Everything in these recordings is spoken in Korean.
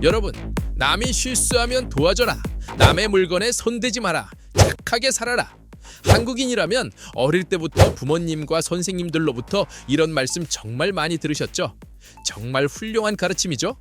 여러분, 남이 실수하면 도와줘라. 남의 물건에 손대지 마라. 착하게 살아라. 한국인이라면 어릴 때부터 부모님과 선생님들로부터 이런 말씀 정말 많이 들으셨죠? 정말 훌륭한 가르침이죠?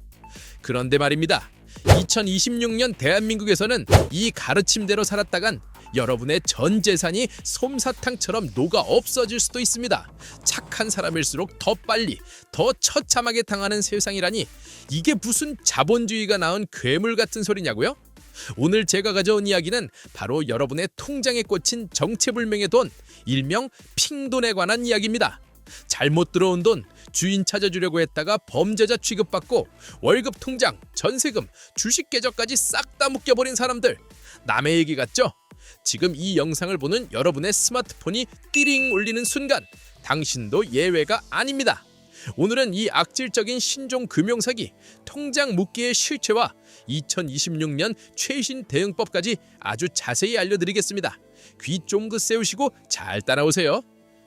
그런데 말입니다. 2026년 대한민국에서는 이 가르침대로 살았다간 여러분의 전 재산이 솜사탕처럼 녹아 없어질 수도 있습니다. 착한 사람일수록 더 빨리, 더 처참하게 당하는 세상이라니, 이게 무슨 자본주의가 낳은 괴물 같은 소리냐고요? 오늘 제가 가져온 이야기는 바로 여러분의 통장에 꽂힌 정체불명의 돈, 일명 핑돈에 관한 이야기입니다. 잘못 들어온 돈, 주인 찾아주려고 했다가 범죄자 취급받고 월급 통장, 전세금, 주식 계좌까지 싹 다 묶여버린 사람들. 남의 얘기 같죠? 지금 이 영상을 보는 여러분의 스마트폰이 띠링 울리는 순간 당신도 예외가 아닙니다. 오늘은 이 악질적인 신종 금융사기, 통장 묶기의 실체와 2026년 최신 대응법까지 아주 자세히 알려드리겠습니다. 귀 쫑긋 세우시고 잘 따라오세요.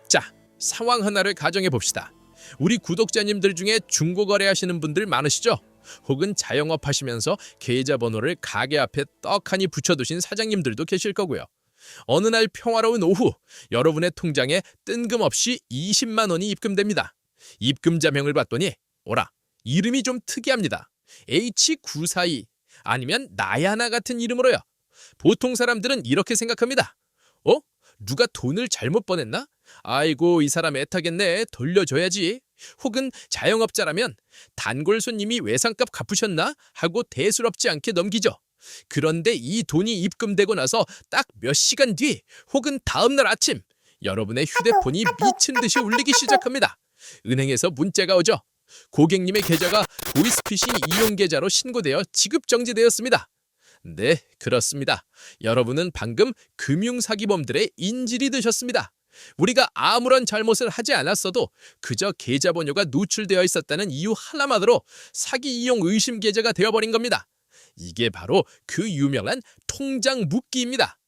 자, 상황 하나를 가정해 봅시다. 우리 구독자님들 중에 중고거래 하시는 분들 많으시죠? 혹은 자영업 하시면서 계좌번호를 가게 앞에 떡하니 붙여두신 사장님들도 계실 거고요. 어느 날 평화로운 오후, 여러분의 통장에 뜬금없이 20만 원이 입금됩니다. 입금자명을 봤더니 오라, 이름이 좀 특이합니다. H942 아니면 나야나 같은 이름으로요. 보통 사람들은 이렇게 생각합니다. 누가 돈을 잘못 보냈나? 아이고, 이 사람 애타겠네, 돌려줘야지. 혹은 자영업자라면 단골 손님이 외상값 갚으셨나? 하고 대수롭지 않게 넘기죠. 그런데 이 돈이 입금되고 나서 딱 몇 시간 뒤 혹은 다음날 아침, 여러분의 휴대폰이 미친 듯이 울리기 시작합니다. 은행에서 문자가 오죠. 고객님의 계좌가 보이스피싱 이용 계좌로 신고되어 지급 정지되었습니다. 네, 그렇습니다. 여러분은 방금 금융사기범들의 인질이 되셨습니다. 우리가 아무런 잘못을 하지 않았어도 그저 계좌번호가 노출되어 있었다는 이유 하나만으로 사기 이용 의심 계좌가 되어버린 겁니다. 이게 바로 그 유명한 통장 묶기입니다.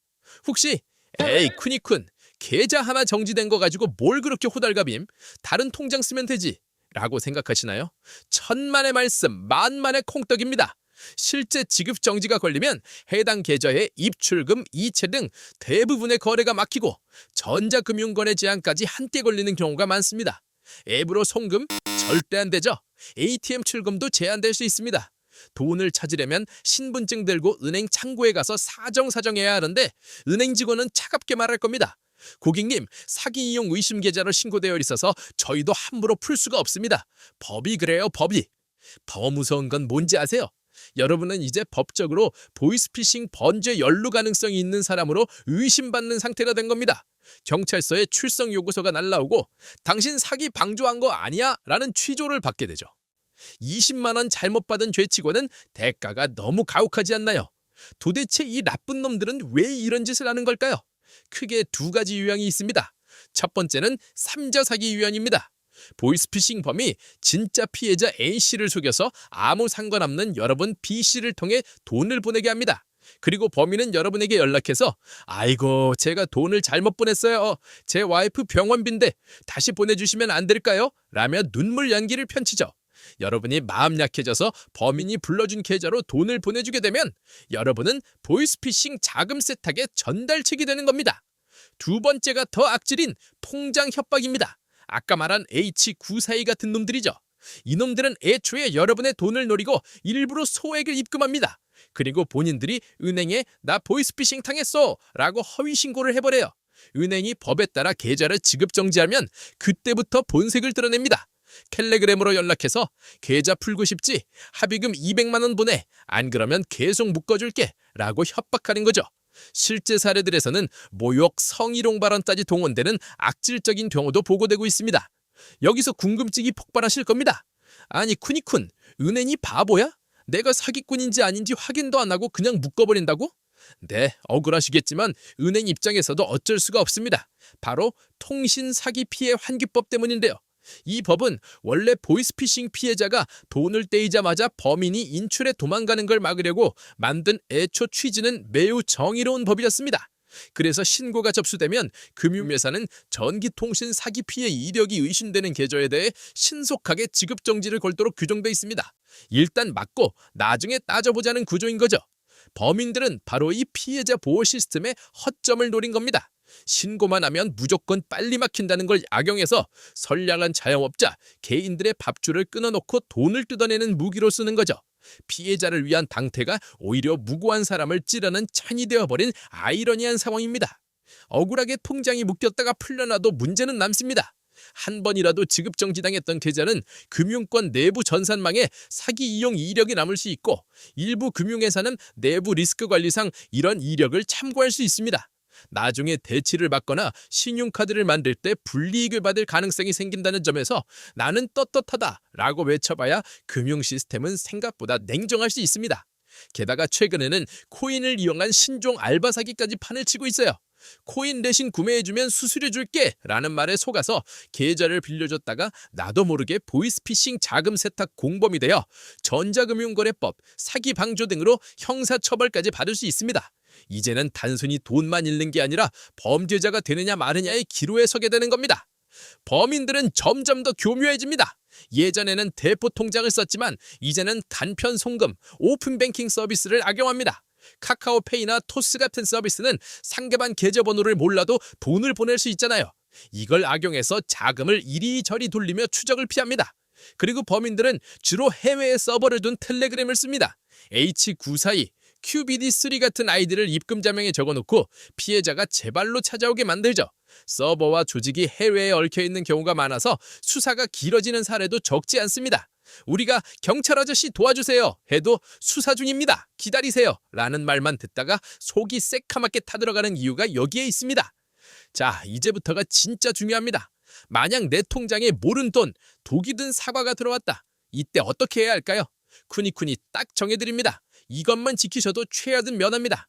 혹시 에이 쿠니쿤, 계좌 하나 정지된 거 가지고 뭘 그렇게 호달갑임? 다른 통장 쓰면 되지 라고 생각하시나요? 천만의 말씀, 만만의 콩떡입니다. 실제 지급 정지가 걸리면 해당 계좌의 입출금, 이체 등 대부분의 거래가 막히고 전자금융거래 제한까지 함께 걸리는 경우가 많습니다. 앱으로 송금 절대 안 되죠. ATM 출금도 제한될 수 있습니다. 돈을 찾으려면 신분증 들고 은행 창구에 가서 사정사정해야 하는데 은행 직원은 차갑게 말할 겁니다. 고객님, 사기 이용 의심 계좌로 신고되어 있어서 저희도 함부로 풀 수가 없습니다. 법이 그래요, 법이. 더 무서운 건 뭔지 아세요? 여러분은 이제 법적으로 보이스피싱 번죄 연루 가능성이 있는 사람으로 의심받는 상태가 된 겁니다. 경찰서에 출석 요구서가 날라오고 당신 사기 방조한 거 아니야? 라는 취조를 받게 되죠. 20만 원 잘못 받은 죄치고는 대가가 너무 가혹하지 않나요? 도대체 이 나쁜 놈들은 왜 이런 짓을 하는 걸까요? 크게 두 가지 유형이 있습니다. 첫 번째는 삼자 사기 유형입니다. 보이스피싱 범이 진짜 피해자 A씨를 속여서 아무 상관없는 여러분 B씨를 통해 돈을 보내게 합니다. 그리고 범인은 여러분에게 연락해서 아이고, 제가 돈을 잘못 보냈어요. 제 와이프 병원비인데 다시 보내주시면 안 될까요? 라며 눈물 연기를 펼치죠. 여러분이 마음 약해져서 범인이 불러준 계좌로 돈을 보내주게 되면 여러분은 보이스피싱 자금 세탁의 전달책이 되는 겁니다. 두 번째가 더 악질인 통장 협박입니다. 아까 말한 H942 같은 놈들이죠. 이놈들은 애초에 여러분의 돈을 노리고 일부러 소액을 입금합니다. 그리고 본인들이 은행에 나 보이스피싱 당했어 라고 허위 신고를 해버려요. 은행이 법에 따라 계좌를 지급 정지하면 그때부터 본색을 드러냅니다. 텔레그램으로 연락해서 계좌 풀고 싶지? 합의금 200만 원 보내. 안 그러면 계속 묶어줄게 라고 협박하는 거죠. 실제 사례들에서는 모욕, 성희롱 발언까지 동원되는 악질적인 경우도 보고되고 있습니다. 여기서 궁금증이 폭발하실 겁니다. 아니 쿠니쿤, 은행이 바보야? 내가 사기꾼인지 아닌지 확인도 안 하고 그냥 묶어버린다고? 네, 억울하시겠지만 은행 입장에서도 어쩔 수가 없습니다. 바로 통신사기피해 환기법 때문인데요. 이 법은 원래 보이스피싱 피해자가 돈을 떼이자마자 범인이 인출해 도망가는 걸 막으려고 만든 애초 취지는 매우 정의로운 법이었습니다. 그래서 신고가 접수되면 금융회사는 전기통신 사기 피해 이력이 의심되는 계좌에 대해 신속하게 지급 정지를 걸도록 규정돼 있습니다. 일단 막고 나중에 따져보자는 구조인 거죠. 범인들은 바로 이 피해자 보호 시스템의 허점을 노린 겁니다. 신고만 하면 무조건 빨리 막힌다는 걸 악용해서 선량한 자영업자, 개인들의 밥줄을 끊어놓고 돈을 뜯어내는 무기로 쓰는 거죠. 피해자를 위한 당태가 오히려 무고한 사람을 찌르는 찬이 되어버린 아이러니한 상황입니다. 억울하게 통장이 묶였다가 풀려나도 문제는 남습니다. 한 번이라도 지급정지당했던 계좌는 금융권 내부 전산망에 사기 이용 이력이 남을 수 있고, 일부 금융회사는 내부 리스크 관리상 이런 이력을 참고할 수 있습니다. 나중에 대치를 받거나 신용카드를 만들 때 불이익을 받을 가능성이 생긴다는 점에서 나는 떳떳하다라고 외쳐봐야 금융 시스템은 생각보다 냉정할 수 있습니다. 게다가 최근에는 코인을 이용한 신종 알바 사기까지 판을 치고 있어요. 코인 대신 구매해주면 수수료 줄게 라는 말에 속아서 계좌를 빌려줬다가 나도 모르게 보이스피싱 자금 세탁 공범이 되어 전자금융거래법, 사기 방조 등으로 형사처벌까지 받을 수 있습니다. 이제는 단순히 돈만 잃는 게 아니라 범죄자가 되느냐 마느냐의 기로에 서게 되는 겁니다. 범인들은 점점 더 교묘해집니다. 예전에는 대포 통장을 썼지만 이제는 간편 송금, 오픈뱅킹 서비스를 악용합니다. 카카오페이나 토스 같은 서비스는 상대방 계좌번호를 몰라도 돈을 보낼 수 있잖아요. 이걸 악용해서 자금을 이리저리 돌리며 추적을 피합니다. 그리고 범인들은 주로 해외에 서버를 둔 텔레그램을 씁니다. H942, QBD3 같은 아이디를 입금자명에 적어놓고 피해자가 제 발로 찾아오게 만들죠. 서버와 조직이 해외에 얽혀있는 경우가 많아서 수사가 길어지는 사례도 적지 않습니다. 우리가 경찰 아저씨 도와주세요 해도 수사 중입니다, 기다리세요 라는 말만 듣다가 속이 새카맣게 타들어가는 이유가 여기에 있습니다. 자, 이제부터가 진짜 중요합니다. 만약 내 통장에 모른 돈, 독이 든 사과가 들어왔다. 이때 어떻게 해야 할까요? 쿠니쿠니 딱 정해드립니다. 이것만 지키셔도 최하든 면합니다.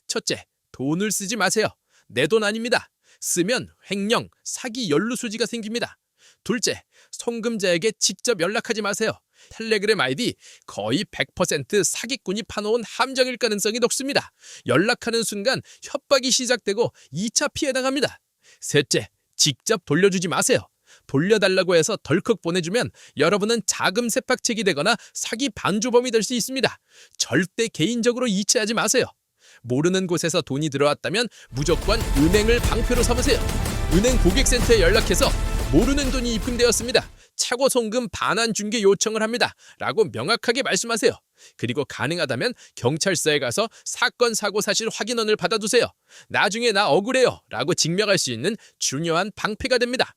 첫째, 돈을 쓰지 마세요. 내 돈 아닙니다. 쓰면 횡령, 사기 연루소지가 생깁니다. 둘째, 송금자에게 직접 연락하지 마세요. 텔레그램 아이디 거의 100% 사기꾼이 파놓은 함정일 가능성이 높습니다. 연락하는 순간 협박이 시작되고 2차 피해 당합니다. 셋째, 직접 돌려주지 마세요. 돌려달라고 해서 덜컥 보내주면 여러분은 자금 세탁책이 되거나 사기 반조범이 될 수 있습니다. 절대 개인적으로 이체하지 마세요. 모르는 곳에서 돈이 들어왔다면 무조건 은행을 방패로 삼으세요. 은행 고객센터에 연락해서 모르는 돈이 입금되었습니다. 차고 송금 반환 중개 요청을 합니다 라고 명확하게 말씀하세요. 그리고 가능하다면 경찰서에 가서 사건 사고 사실 확인원을 받아두세요. 나중에 나 억울해요 라고 증명할 수 있는 중요한 방패가 됩니다.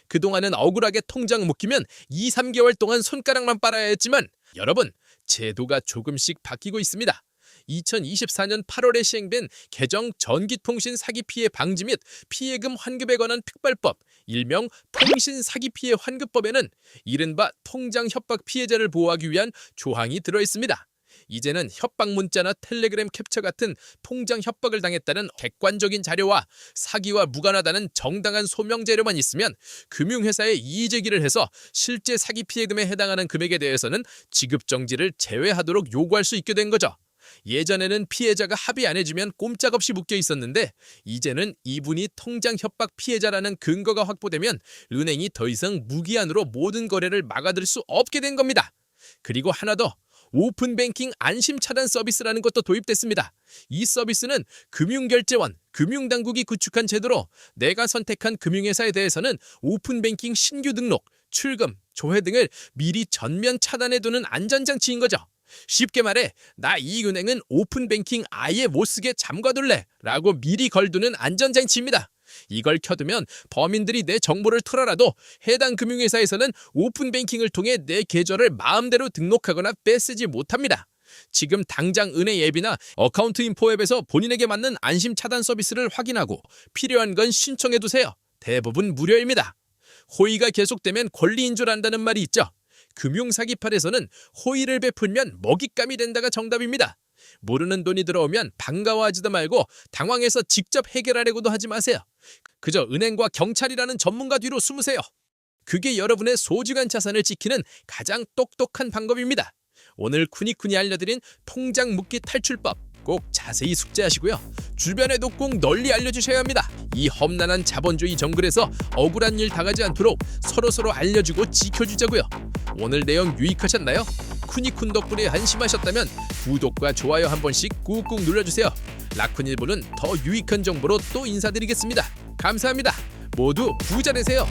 그동안은 억울하게 통장 묶이면 2, 3개월 동안 손가락만 빨아야 했지만 여러분, 제도가 조금씩 바뀌고 있습니다. 2024년 8월에 시행된 개정 전기통신 사기 피해 방지 및 피해금 환급에 관한 특별법, 일명 통신 사기 피해 환급법에는 이른바 통장 협박 피해자를 보호하기 위한 조항이 들어 있습니다. 이제는 협박 문자나 텔레그램 캡처 같은 통장 협박을 당했다는 객관적인 자료와 사기와 무관하다는 정당한 소명 자료만 있으면 금융회사에 이의 제기를 해서 실제 사기 피해금에 해당하는 금액에 대해서는 지급 정지를 제외하도록 요구할 수 있게 된 거죠. 예전에는 피해자가 합의 안 해주면 꼼짝없이 묶여 있었는데 이제는 이분이 통장 협박 피해자라는 근거가 확보되면 은행이 더 이상 무기한으로 모든 거래를 막아들 수 없게 된 겁니다. 그리고 하나 더, 오픈뱅킹 안심차단 서비스라는 것도 도입됐습니다. 이 서비스는 금융결제원, 금융당국이 구축한 제도로 내가 선택한 금융회사에 대해서는 오픈뱅킹 신규 등록, 출금, 조회 등을 미리 전면 차단해두는 안전장치인 거죠. 쉽게 말해 나 이 은행은 오픈뱅킹 아예 못쓰게 잠가둘래 라고 미리 걸두는 안전장치입니다. 이걸 켜두면 범인들이 내 정보를 털어라도 해당 금융회사에서는 오픈뱅킹을 통해 내 계좌를 마음대로 등록하거나 빼쓰지 못합니다. 지금 당장 은행 앱이나 어카운트 인포 앱에서 본인에게 맞는 안심 차단 서비스를 확인하고 필요한 건 신청해두세요. 대부분 무료입니다. 호의가 계속되면 권리인 줄 안다는 말이 있죠. 금융사기판에서는 호의를 베풀면 먹잇감이 된다가 정답입니다. 모르는 돈이 들어오면 반가워하지도 말고 당황해서 직접 해결하려고도 하지 마세요. 그저 은행과 경찰이라는 전문가 뒤로 숨으세요. 그게 여러분의 소중한 자산을 지키는 가장 똑똑한 방법입니다. 오늘 쿠니쿠니 알려드린 통장 묶기 탈출법 꼭 자세히 숙지하시고요. 주변에도 꼭 널리 알려주셔야 합니다. 이 험난한 자본주의 정글에서 억울한 일 당하지 않도록 서로서로 알려주고 지켜주자고요. 오늘 내용 유익하셨나요? 쿠니쿤 덕분에 안심하셨다면 구독과 좋아요 한 번씩 꾹꾹 눌러주세요. 라쿤일보는 더 유익한 정보로 또 인사드리겠습니다. 감사합니다. 모두 부자 되세요.